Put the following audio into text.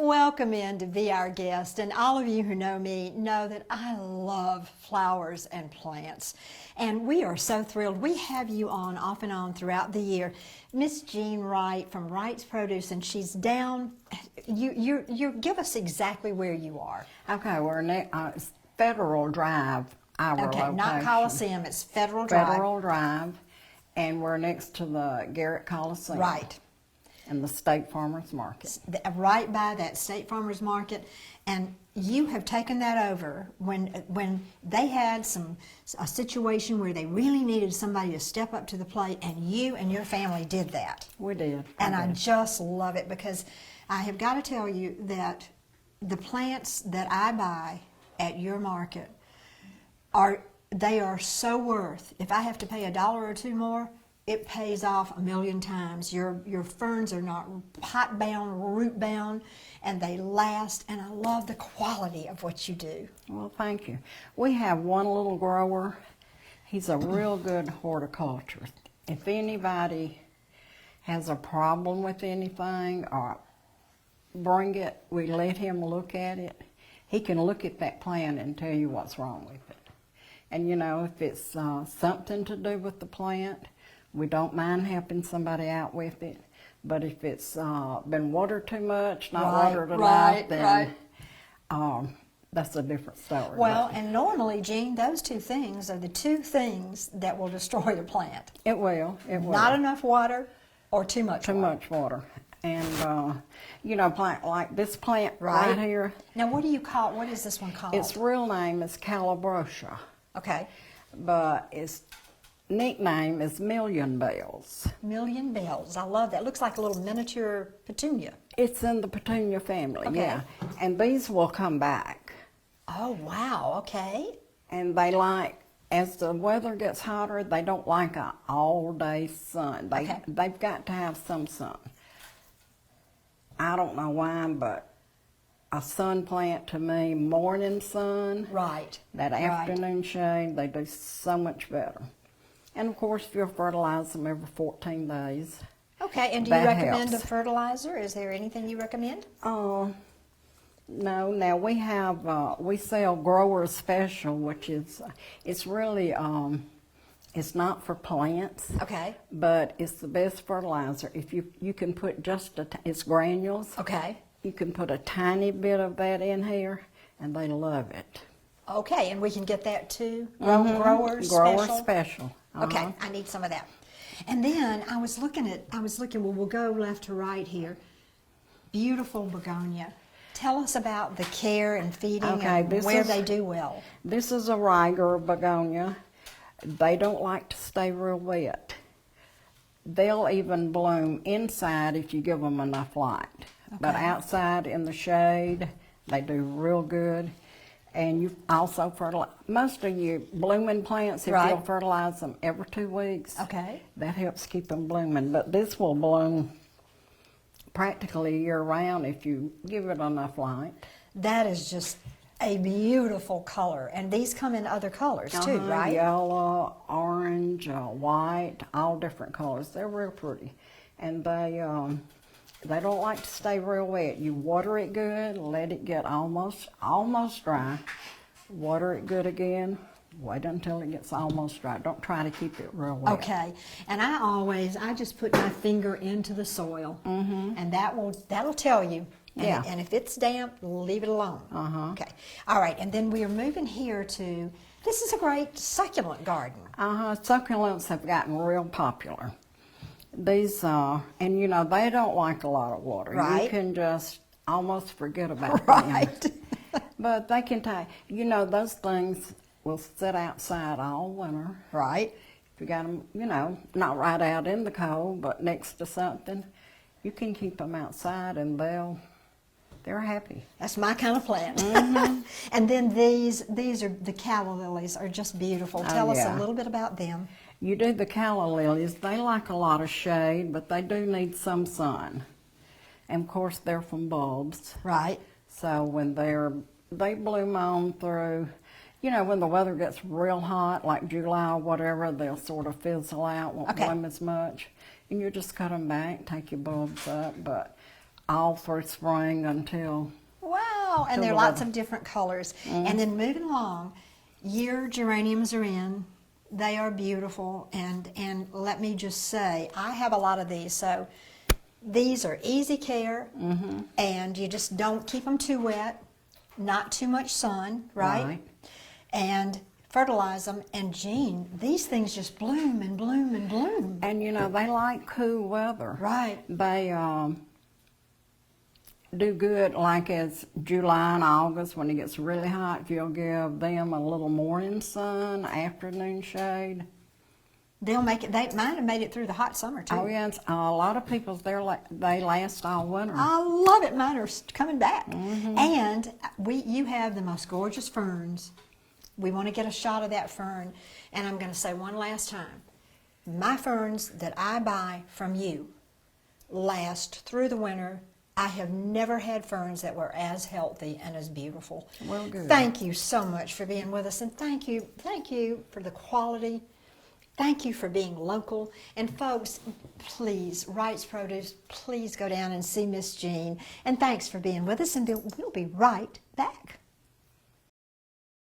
welcome in to be our guest. And all of you who know me know that I love flowers and plants. And we are so thrilled. We have you on off and on throughout the year. Miss Jean Wright from Wright's Produce, and she's down. You give us exactly where you are. Okay, we're next Federal Drive. Our Okay, location. not Coliseum, it's Federal Drive. Federal Drive, and we're next to the Garrett Coliseum. Right. And the State Farmers Market. Right by that State Farmers Market, and you have taken that over when they had a situation where they really needed somebody to step up to the plate, and you and your family did that. We did. And I just love it, because I have got to tell you that the plants that I buy at your market are so worth. If I have to pay $1 or $2 more, it pays off a million times. Your ferns are not pot bound, root bound, and they last, and I love the quality of what you do. Well, thank you. We have one little grower. He's a real good horticulturist. If anybody has a problem with anything, or bring it, we let him look at it. He can look at that plant and tell you what's wrong with it. And you know, if it's something to do with the plant, we don't mind helping somebody out with it. But if it's been watered too much, not watered enough, then that's a different story. Well, and normally, Jean, those two things are the two things that will destroy the plant. It will. It will. Not enough water or too much water. Too much water. And, you know, plant like this plant right here. Now, what is this one called? Its real name is Calabrosha. Okay. But its nickname is Million Bells. Million Bells. I love that. It looks like a little miniature petunia. It's in the petunia family, Okay. yeah. And these will come back. Oh, wow. Okay. And they like, as the weather gets hotter, they don't like an all-day sun. They've got to have some sun. I don't know why, but a sun plant to me, morning sun. Right. That afternoon shade, they do so much better. And of course, if you'll fertilize them every 14 days. Okay, and do you recommend helps. a fertilizer? Is there anything you recommend? No. Now we sell Grower Special, which is, it's really, it's not for plants. Okay. But it's the best fertilizer. If you can put just it's granules. Okay. You can put a tiny bit of that in here, and they love it. Okay, and we can get that too? Mm-hmm. Grower Special. Okay, I need some of that. And then I was looking, well, we'll go left to right here. Beautiful begonia. Tell us about the care and feeding and where they do well. This is a Riger begonia. They don't like to stay real wet. They'll even bloom inside if you give them enough light. Okay. But outside in the shade, they do real good. And you also fertilize, most of your blooming plants, if you'll fertilize them every 2 weeks, that helps keep them blooming. But this will bloom practically year-round if you give it enough light. That is just a beautiful color. And these come in other colors too, right? Yellow, orange, white, all different colors. They're real pretty. And they don't like to stay real wet. You water it good, let it get almost dry. Water it good again. Wait until it gets almost dry. Don't try to keep it real wet. Okay. And I just put my finger into the soil, and that'll tell you. And, and if it's damp, leave it alone. Okay. All right. And then we are moving here to. This is a great succulent garden. Succulents have gotten real popular. These, and you know, they don't like a lot of water. Right. You can just almost forget about them. But they can take, you know, those things will sit outside all winter. Right. If you got them, you know, not right out in the cold, but next to something, you can keep them outside and they're happy. That's my kind of plant. And then these are the calla lilies, are just beautiful. Tell us a little bit about them. You do the calla lilies. They like a lot of shade, but they do need some sun. And of course, they're from bulbs. Right. So when they bloom on through, you know, when the weather gets real hot, like July or whatever, they'll sort of fizzle out, won't bloom as much. And you just cut them back, take your bulbs up. But all through spring until. Wow, and Till there are the lots weather. of different colors. And then moving along, your geraniums are in. They are beautiful, and let me just say, I have a lot of these, so these are easy care, and you just don't keep them too wet, not too much sun, right? Right. And fertilize them, and Jean, these things just bloom and bloom and bloom. And you know, they like cool weather. Right. They do good like as July and August when it gets really hot. If you'll give them a little morning sun, afternoon shade. They'll make it. Mine have made it through the hot summer too. Oh yes, a lot of people's they last all winter. I love it. Mine are coming back. And you have the most gorgeous ferns. We want to get a shot of that fern. And I'm going to say one last time, my ferns that I buy from you last through the winter. I have never had ferns that were as healthy and as beautiful. Well, good. Thank you so much for being with us, and thank you for the quality. Thank you for being local. And folks, please, Wright's Produce, please go down and see Miss Jean. And thanks for being with us, and we'll be right back.